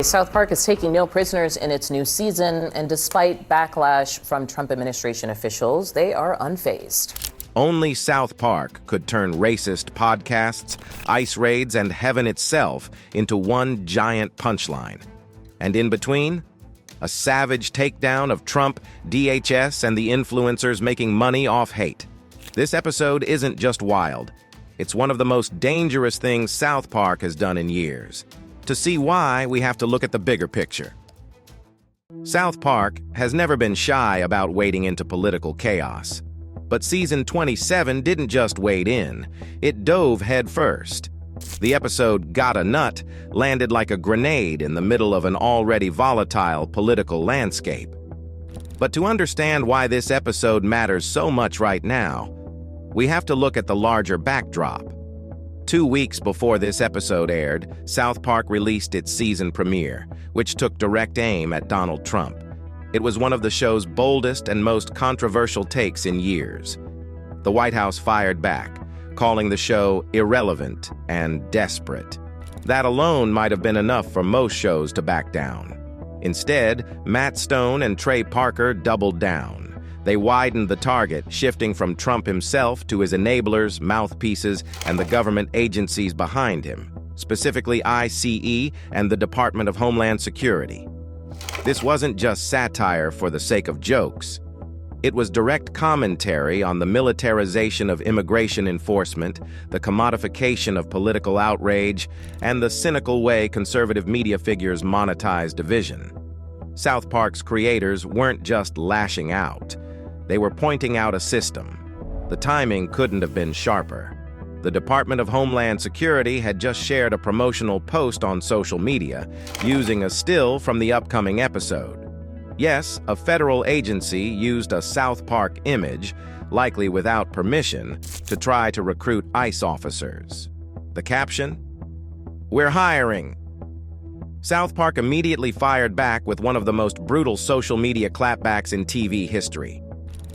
South Park is taking no prisoners in its new season, and despite backlash from Trump administration officials, they are unfazed. Only South Park could turn racist podcasts, ICE raids, and heaven itself into one giant punchline. And in between, a savage takedown of Trump, DHS, and the influencers making money off hate. This episode isn't just wild. It's one of the most dangerous things South Park has done in years. To see why, we have to look at the bigger picture. South Park has never been shy about wading into political chaos. But season 27 didn't just wade in, it dove headfirst. The episode Got a Nut landed like a grenade in the middle of an already volatile political landscape. But to understand why this episode matters so much right now, we have to look at the larger backdrop. 2 weeks before this episode aired, South Park released its season premiere, which took direct aim at Donald Trump. It was one of the show's boldest and most controversial takes in years. The White House fired back, calling the show irrelevant and desperate. That alone might have been enough for most shows to back down. Instead, Matt Stone and Trey Parker doubled down. They widened the target, shifting from Trump himself to his enablers, mouthpieces, and the government agencies behind him, specifically ICE and the Department of Homeland Security. This wasn't just satire for the sake of jokes. It was direct commentary on the militarization of immigration enforcement, the commodification of political outrage, and the cynical way conservative media figures monetize division. South Park's creators weren't just lashing out. They were pointing out a system. The timing couldn't have been sharper. The Department of Homeland Security had just shared a promotional post on social media using a still from the upcoming episode. Yes, a federal agency used a South Park image, likely without permission, to try to recruit ICE officers. The caption? "We're hiring." South Park immediately fired back with one of the most brutal social media clapbacks in TV history.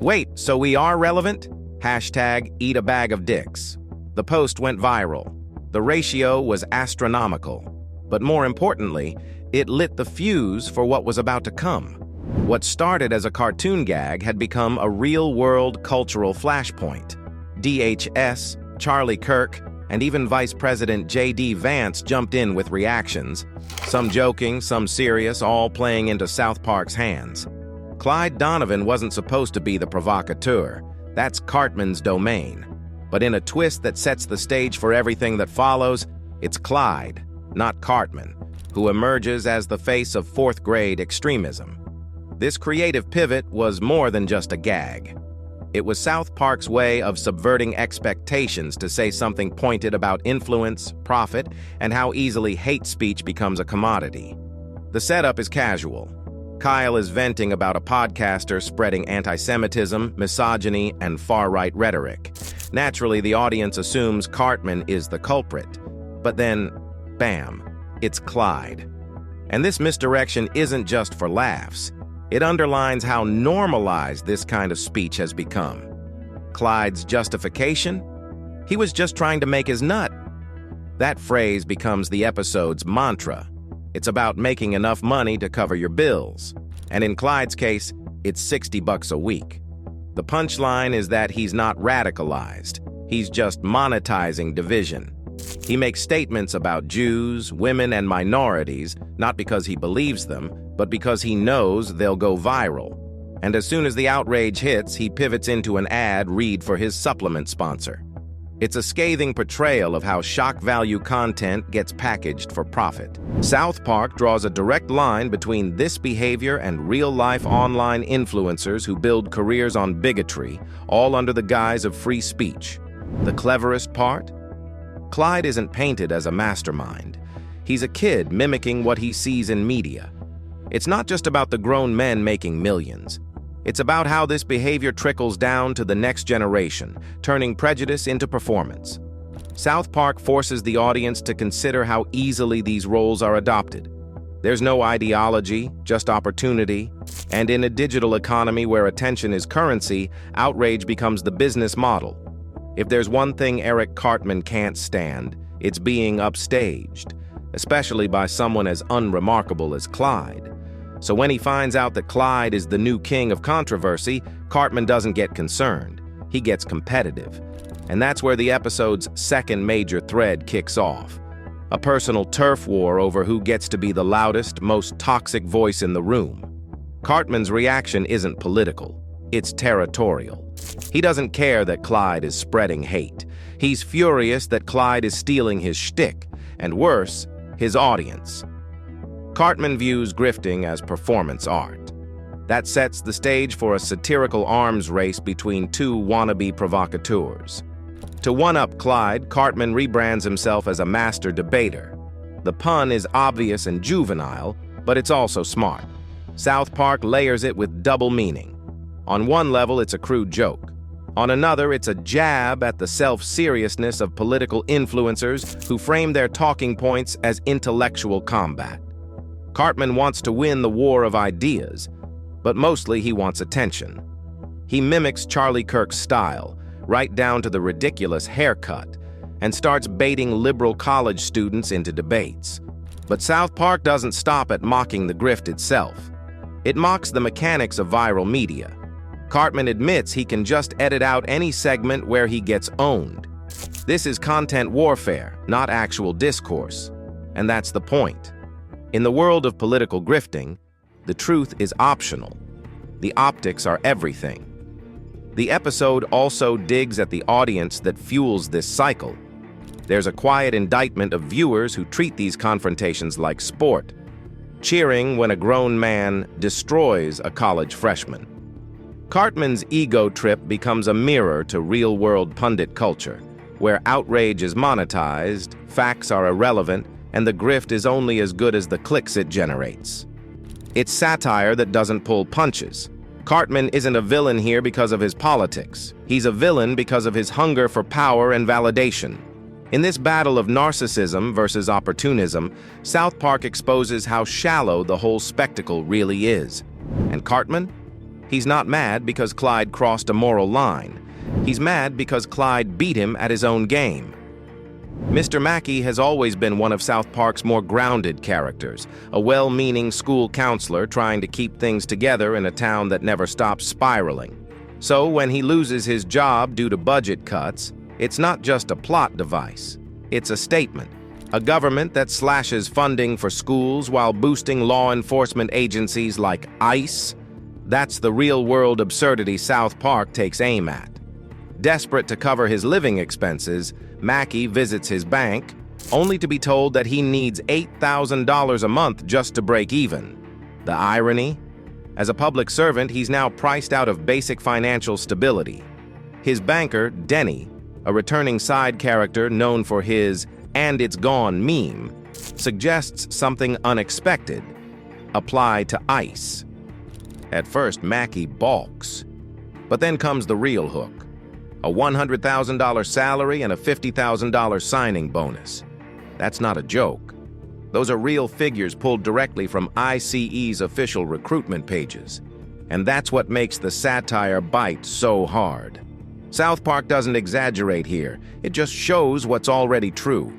"Wait, so we are relevant? Hashtag eat a bag of dicks." The post went viral. The ratio was astronomical. But more importantly, it lit the fuse for what was about to come. What started as a cartoon gag had become a real-world cultural flashpoint. DHS, Charlie Kirk, and even Vice President J.D. Vance jumped in with reactions, some joking, some serious, all playing into South Park's hands. Clyde Donovan wasn't supposed to be the provocateur. That's Cartman's domain. But in a twist that sets the stage for everything that follows, it's Clyde, not Cartman, who emerges as the face of fourth-grade extremism. This creative pivot was more than just a gag. It was South Park's way of subverting expectations to say something pointed about influence, profit, and how easily hate speech becomes a commodity. The setup is casual. Kyle is venting about a podcaster spreading anti-Semitism, misogyny, and far-right rhetoric. Naturally, the audience assumes Cartman is the culprit. But then, bam, it's Clyde. And this misdirection isn't just for laughs. It underlines how normalized this kind of speech has become. Clyde's justification? He was just trying to make his nut. That phrase becomes the episode's mantra. It's about making enough money to cover your bills. And in Clyde's case, it's $60 a week. The punchline is that he's not radicalized. He's just monetizing division. He makes statements about Jews, women, and minorities, not because he believes them, but because he knows they'll go viral. And as soon as the outrage hits, he pivots into an ad read for his supplement sponsor. It's a scathing portrayal of how shock value content gets packaged for profit. South Park draws a direct line between this behavior and real-life online influencers who build careers on bigotry, all under the guise of free speech. The cleverest part? Clyde isn't painted as a mastermind. He's a kid mimicking what he sees in media. It's not just about the grown men making millions. It's about how this behavior trickles down to the next generation, turning prejudice into performance. South Park forces the audience to consider how easily these roles are adopted. There's no ideology, just opportunity. And in a digital economy where attention is currency, outrage becomes the business model. If there's one thing Eric Cartman can't stand, it's being upstaged. especially by someone as unremarkable as Clyde. So when he finds out that Clyde is the new king of controversy, Cartman doesn't get concerned. He gets competitive. And that's where the episode's second major thread kicks off. A personal turf war over who gets to be the loudest, most toxic voice in the room. Cartman's reaction isn't political. It's territorial. He doesn't care that Clyde is spreading hate. He's furious that Clyde is stealing his shtick, and worse, his audience. Cartman views grifting as performance art. That sets the stage for a satirical arms race between two wannabe provocateurs. To one-up Clyde, Cartman rebrands himself as a master debater. The pun is obvious and juvenile, but it's also smart. South Park layers it with double meaning. On one level, it's a crude joke. On another, it's a jab at the self-seriousness of political influencers who frame their talking points as intellectual combat. Cartman wants to win the war of ideas, but mostly he wants attention. He mimics Charlie Kirk's style, right down to the ridiculous haircut, and starts baiting liberal college students into debates. But South Park doesn't stop at mocking the grift itself. It mocks the mechanics of viral media. Cartman admits he can just edit out any segment where he gets owned. This is content warfare, not actual discourse. And that's the point. In the world of political grifting, the truth is optional. The optics are everything. The episode also digs at the audience that fuels this cycle. There's a quiet indictment of viewers who treat these confrontations like sport, cheering when a grown man destroys a college freshman. Cartman's ego trip becomes a mirror to real-world pundit culture, where outrage is monetized, facts are irrelevant, and the grift is only as good as the clicks it generates. It's satire that doesn't pull punches. Cartman isn't a villain here because of his politics. He's a villain because of his hunger for power and validation. In this battle of narcissism versus opportunism, South Park exposes how shallow the whole spectacle really is. And Cartman? He's not mad because Clyde crossed a moral line. He's mad because Clyde beat him at his own game. Mr. Mackey has always been one of South Park's more grounded characters, a well-meaning school counselor trying to keep things together in a town that never stops spiraling. So when he loses his job due to budget cuts, it's not just a plot device. It's a statement. A government that slashes funding for schools while boosting law enforcement agencies like ICE. That's the real-world absurdity South Park takes aim at. Desperate to cover his living expenses, Mackey visits his bank, only to be told that he needs $8,000 a month just to break even. The irony? As a public servant, he's now priced out of basic financial stability. His banker, Denny, a returning side character known for his "and it's gone" meme, suggests something unexpected: apply to ICE. At first, Mackey balks. But then comes the real hook. A $100,000 salary and a $50,000 signing bonus. That's not a joke. Those are real figures pulled directly from ICE's official recruitment pages. And that's what makes the satire bite so hard. South Park doesn't exaggerate here. It just shows what's already true.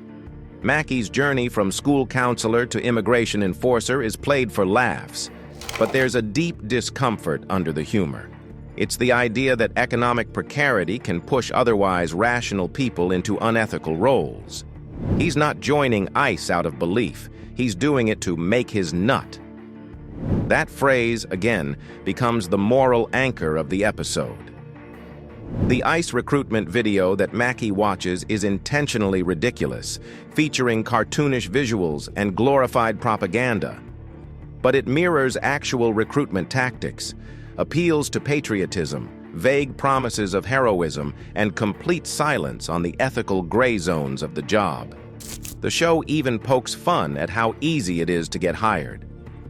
Mackey's journey from school counselor to immigration enforcer is played for laughs. But there's a deep discomfort under the humor. It's the idea that economic precarity can push otherwise rational people into unethical roles. He's not joining ICE out of belief. He's doing it to make his nut. That phrase, again, becomes the moral anchor of the episode. The ICE recruitment video that Mackey watches is intentionally ridiculous, featuring cartoonish visuals and glorified propaganda. But it mirrors actual recruitment tactics, appeals to patriotism, vague promises of heroism, and complete silence on the ethical gray zones of the job. The show even pokes fun at how easy it is to get hired.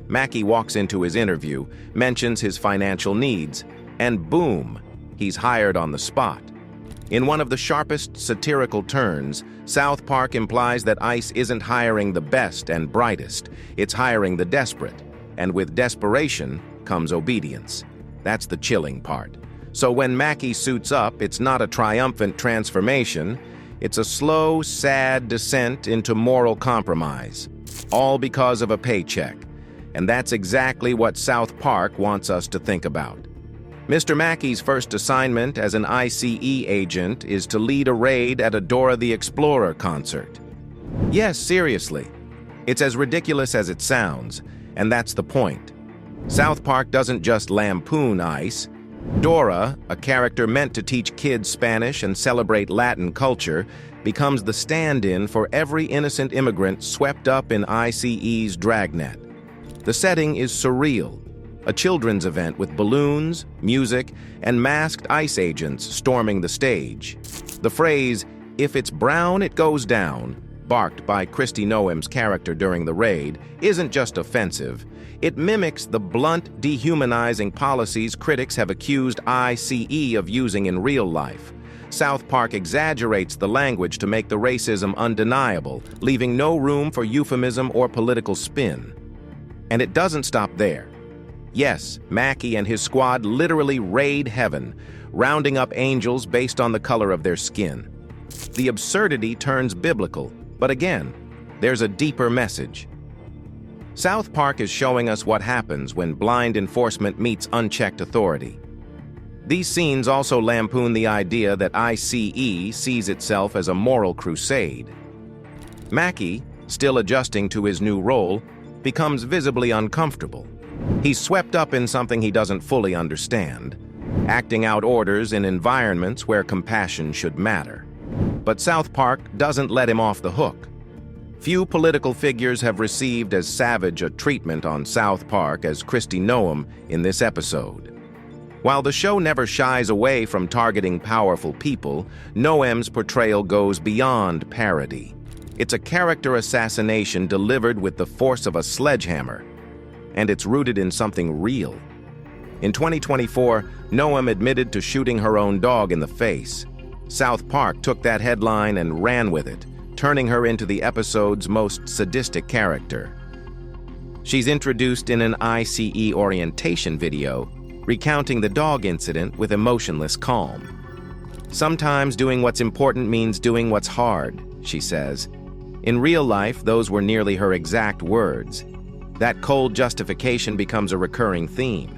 Mackey walks into his interview, mentions his financial needs, and boom, he's hired on the spot. In one of the sharpest satirical turns, South Park implies that ICE isn't hiring the best and brightest, it's hiring the desperate. And with desperation comes obedience. That's the chilling part. So when Mackey suits up, it's not a triumphant transformation. It's a slow, sad descent into moral compromise. all because of a paycheck. And that's exactly what South Park wants us to think about. Mr. Mackey's first assignment as an ICE agent is to lead a raid at a Dora the Explorer concert. Yes, seriously. It's as ridiculous as it sounds, and that's the point. South Park doesn't just lampoon ICE. Dora, a character meant to teach kids Spanish and celebrate Latin culture, becomes the stand-in for every innocent immigrant swept up in ICE's dragnet. The setting is surreal, a children's event with balloons, music, and masked ICE agents storming the stage. The phrase, "If it's brown, it goes down," barked by Kristi Noem's character during the raid, isn't just offensive. It mimics the blunt, dehumanizing policies critics have accused ICE of using in real life. South Park exaggerates the language to make the racism undeniable, leaving no room for euphemism or political spin. And it doesn't stop there. Yes, Mackey and his squad literally raid heaven, rounding up angels based on the color of their skin. The absurdity turns biblical, but again, there's a deeper message. South Park is showing us what happens when blind enforcement meets unchecked authority. These scenes also lampoon the idea that ICE sees itself as a moral crusade. Mackey, still adjusting to his new role, becomes visibly uncomfortable. He's swept up in something he doesn't fully understand, acting out orders in environments where compassion should matter. But South Park doesn't let him off the hook. Few political figures have received as savage a treatment on South Park as Kristi Noem in this episode. While the show never shies away from targeting powerful people, Noem's portrayal goes beyond parody. It's a character assassination delivered with the force of a sledgehammer, and it's rooted in something real. In 2024, Noem admitted to shooting her own dog in the face. South Park took that headline and ran with it, turning her into the episode's most sadistic character. She's introduced in an ICE orientation video, recounting the dog incident with emotionless calm. "Sometimes doing what's important means doing what's hard," she says. In real life, those were nearly her exact words. That cold justification becomes a recurring theme.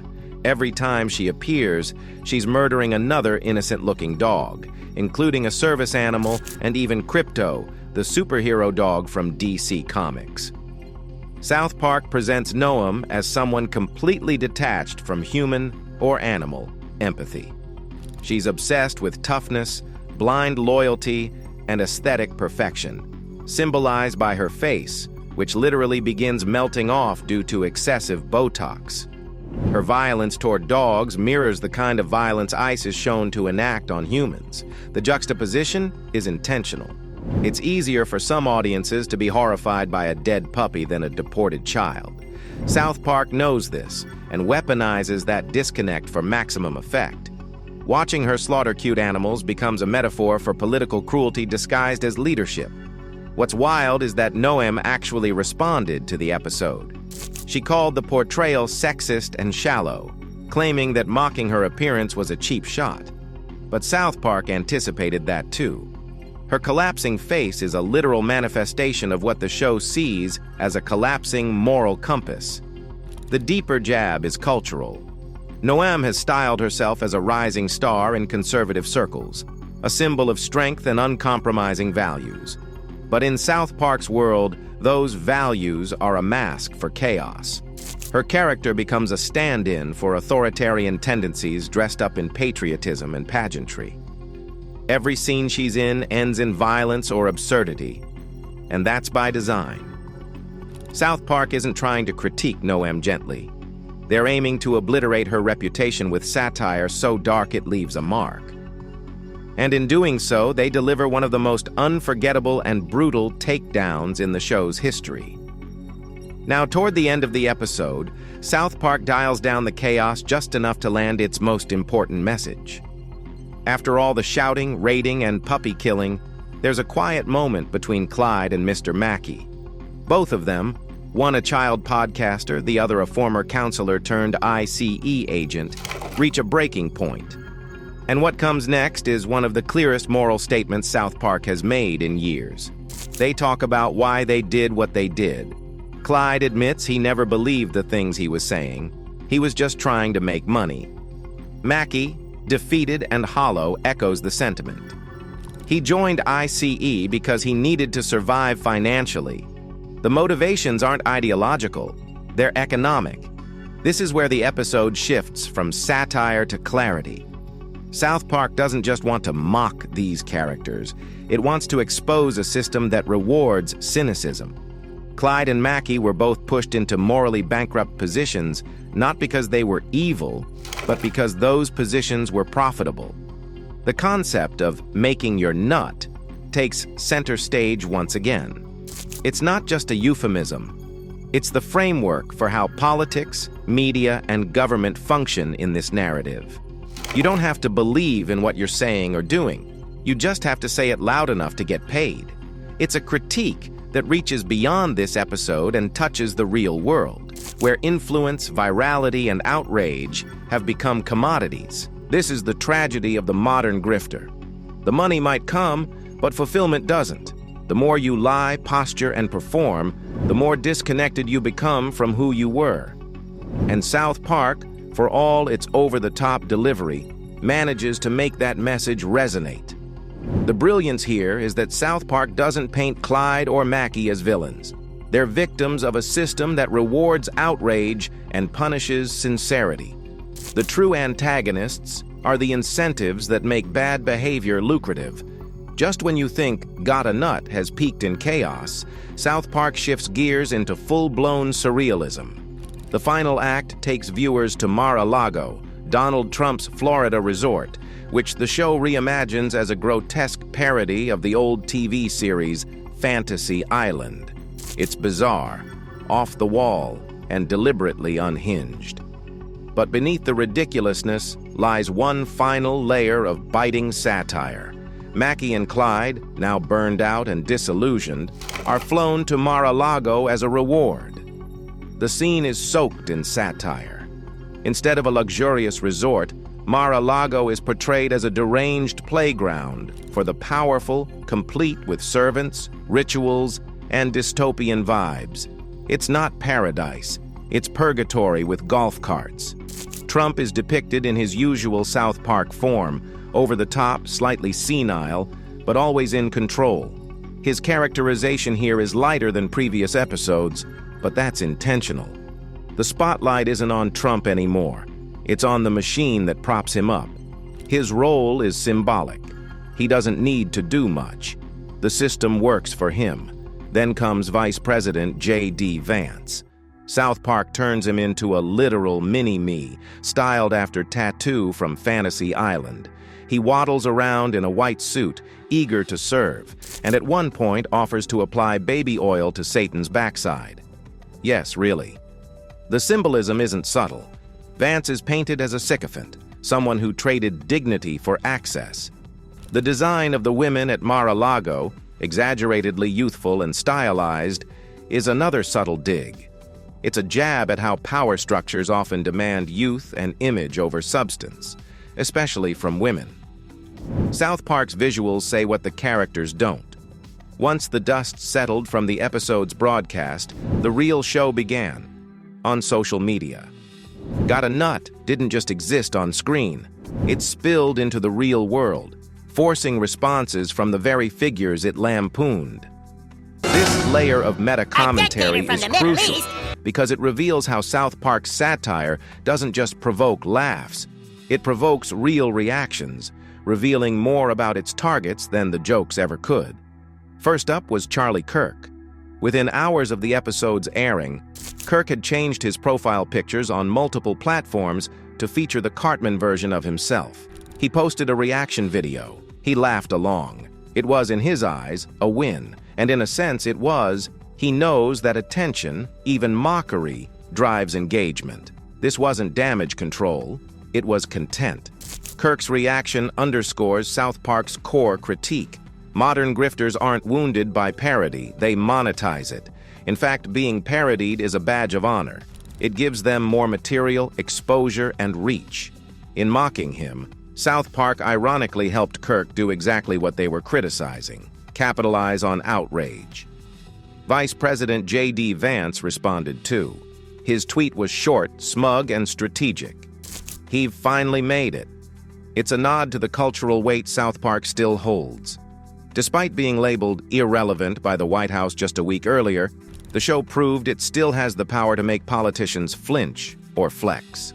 Every time she appears, she's murdering another innocent-looking dog, including a service animal and even Crypto, the superhero dog from DC Comics. South Park presents Noem as someone completely detached from human or animal empathy. She's obsessed with toughness, blind loyalty, and aesthetic perfection, symbolized by her face, which literally begins melting off due to excessive Botox. Her violence toward dogs mirrors the kind of violence ICE is shown to enact on humans. The juxtaposition is intentional. It's easier for some audiences to be horrified by a dead puppy than a deported child. South Park knows this and weaponizes that disconnect for maximum effect. Watching her slaughter cute animals becomes a metaphor for political cruelty disguised as leadership. What's wild is that Noem actually responded to the episode. She called the portrayal sexist and shallow, claiming that mocking her appearance was a cheap shot. But South Park anticipated that too. Her collapsing face is a literal manifestation of what the show sees as a collapsing moral compass. The deeper jab is cultural. Noem has styled herself as a rising star in conservative circles, a symbol of strength and uncompromising values. But in South Park's world, those values are a mask for chaos. Her character becomes a stand-in for authoritarian tendencies dressed up in patriotism and pageantry. Every scene she's in ends in violence or absurdity, and that's by design. South Park isn't trying to critique Noem gently. They're aiming to obliterate her reputation with satire so dark it leaves a mark. And in doing so, they deliver one of the most unforgettable and brutal takedowns in the show's history. Now, toward the end of the episode, South Park dials down the chaos just enough to land its most important message. After all the shouting, raiding, and puppy killing, there's a quiet moment between Clyde and Mr. Mackey. Both of them, one a child podcaster, the other a former counselor turned ICE agent, reach a breaking point. And what comes next is one of the clearest moral statements South Park has made in years. They talk about why they did what they did, Clyde admits he never believed the things he was saying. He was just trying to make money. Mackey, defeated and hollow, echoes the sentiment. He joined ICE because he needed to survive financially. The motivations aren't ideological, they're economic. This is where the episode shifts from satire to clarity. South Park doesn't just want to mock these characters, it wants to expose a system that rewards cynicism. Clyde and Mackey were both pushed into morally bankrupt positions, not because they were evil, but because those positions were profitable. The concept of making your nut takes center stage once again. It's not just a euphemism. It's the framework for how politics, media, and government function in this narrative. You don't have to believe in what you're saying or doing. You just have to say it loud enough to get paid. It's a critique that reaches beyond this episode and touches the real world, where influence, virality, and outrage have become commodities. This is the tragedy of the modern grifter. The money might come, but fulfillment doesn't. The more you lie, posture, and perform, the more disconnected you become from who you were. And South Park, for all its over-the-top delivery, manages to make that message resonate. The brilliance here is that South Park doesn't paint Clyde or Mackey as villains. They're victims of a system that rewards outrage and punishes sincerity. The true antagonists are the incentives that make bad behavior lucrative. Just when you think Got a Nut has peaked in chaos, South Park shifts gears into full-blown surrealism. The final act takes viewers to Mar-a-Lago, Donald Trump's Florida resort, which the show reimagines as a grotesque parody of the old TV series Fantasy Island. It's bizarre, off the wall, and deliberately unhinged. But beneath the ridiculousness lies one final layer of biting satire. Mackey and Clyde, now burned out and disillusioned, are flown to Mar-a-Lago as a reward. The scene is soaked in satire. Instead of a luxurious resort, Mar-a-Lago is portrayed as a deranged playground for the powerful, complete with servants, rituals, and dystopian vibes. It's not paradise, it's purgatory with golf carts. Trump is depicted in his usual South Park form, over the top, slightly senile, but always in control. His characterization here is lighter than previous episodes, but that's intentional. The spotlight isn't on Trump anymore. It's on the machine that props him up. His role is symbolic. He doesn't need to do much. The system works for him. Then comes Vice President J.D. Vance. South Park turns him into a literal mini-me, styled after Tattoo from Fantasy Island. He waddles around in a white suit, eager to serve, and at one point offers to apply baby oil to Satan's backside. Yes, really. The symbolism isn't subtle. Vance is painted as a sycophant, someone who traded dignity for access. The design of the women at Mar-a-Lago, exaggeratedly youthful and stylized, is another subtle dig. It's a jab at how power structures often demand youth and image over substance, especially from women. South Park's visuals say what the characters don't. Once the dust settled from the episode's broadcast, the real show began, on social media. Got a Nut didn't just exist on screen. It spilled into the real world, forcing responses from the very figures it lampooned. This layer of meta-commentary is crucial because it reveals how South Park's satire doesn't just provoke laughs. It provokes real reactions, revealing more about its targets than the jokes ever could. First up was Charlie Kirk. Within hours of the episode's airing, Kirk had changed his profile pictures on multiple platforms to feature the Cartman version of himself. He posted a reaction video. He laughed along. It was, in his eyes, a win, and in a sense it was. He knows that attention, even mockery, drives engagement. This wasn't damage control, it was content. Kirk's reaction underscores South Park's core critique. Modern grifters aren't wounded by parody, they monetize it. In fact, being parodied is a badge of honor. It gives them more material, exposure, and reach. In mocking him, South Park ironically helped Kirk do exactly what they were criticizing: capitalize on outrage. Vice President J.D. Vance responded too. His tweet was short, smug, and strategic. He finally made it. It's a nod to the cultural weight South Park still holds. Despite being labeled irrelevant by the White House just a week earlier, the show proved it still has the power to make politicians flinch or flex.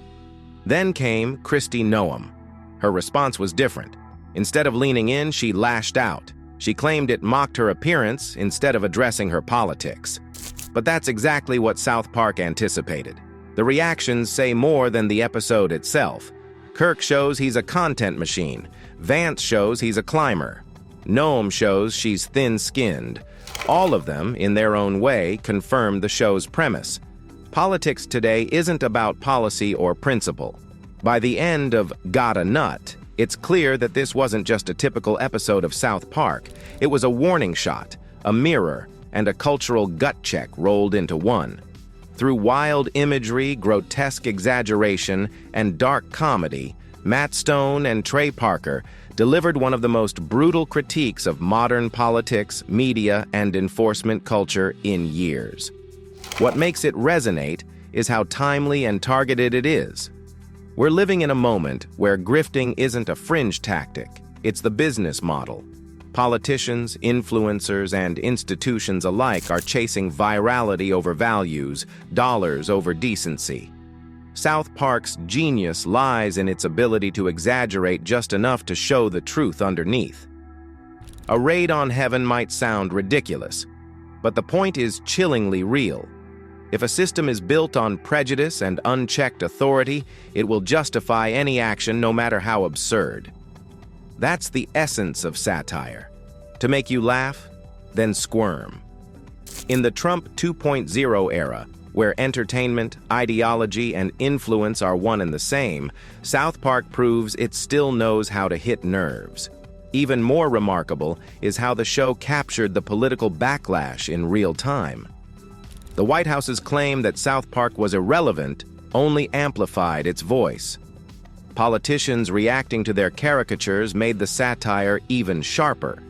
Then came Kristi Noem. Her response was different. Instead of leaning in, she lashed out. She claimed it mocked her appearance instead of addressing her politics. But that's exactly what South Park anticipated. The reactions say more than the episode itself. Kirk shows he's a content machine. Vance shows he's a climber. Noem shows she's thin-skinned. All of them, in their own way, confirm the show's premise. Politics today isn't about policy or principle. By the end of Got a Nut, it's clear that this wasn't just a typical episode of South Park. It was a warning shot, a mirror, and a cultural gut check rolled into one. Through wild imagery, grotesque exaggeration, and dark comedy, Matt Stone and Trey Parker delivered one of the most brutal critiques of modern politics, media, and enforcement culture in years. What makes it resonate is how timely and targeted it is. We're living in a moment where grifting isn't a fringe tactic, it's the business model. Politicians, influencers, and institutions alike are chasing virality over values, dollars over decency. South Park's genius lies in its ability to exaggerate just enough to show the truth underneath. A raid on heaven might sound ridiculous, but the point is chillingly real. If a system is built on prejudice and unchecked authority, it will justify any action no matter how absurd. That's the essence of satire. To make you laugh, then squirm. In the Trump 2.0 era, where entertainment, ideology, and influence are one and the same, South Park proves it still knows how to hit nerves. Even more remarkable is how the show captured the political backlash in real time. The White House's claim that South Park was irrelevant only amplified its voice. Politicians reacting to their caricatures made the satire even sharper.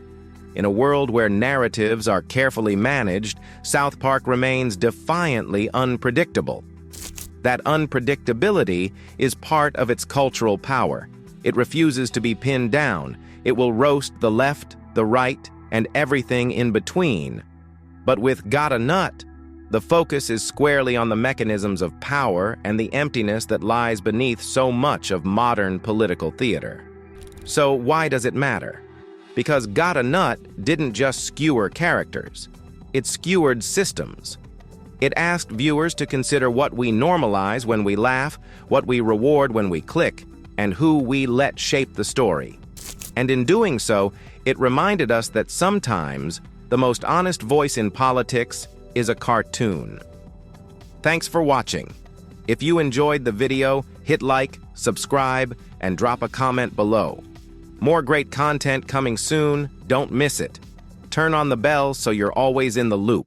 In a world where narratives are carefully managed, South Park remains defiantly unpredictable. That unpredictability is part of its cultural power. It refuses to be pinned down. It will roast the left, the right, and everything in between. But with Got a Nut, the focus is squarely on the mechanisms of power and the emptiness that lies beneath so much of modern political theater. So why does it matter? Because Got a Nut didn't just skewer characters. It skewered systems. It asked viewers to consider what we normalize when we laugh, what we reward when we click, and who we let shape the story. And in doing so, it reminded us that sometimes the most honest voice in politics is a cartoon. Thanks for watching. If you enjoyed the video, hit like, subscribe, and drop a comment below. More great content coming soon, don't miss it. Turn on the bell so you're always in the loop.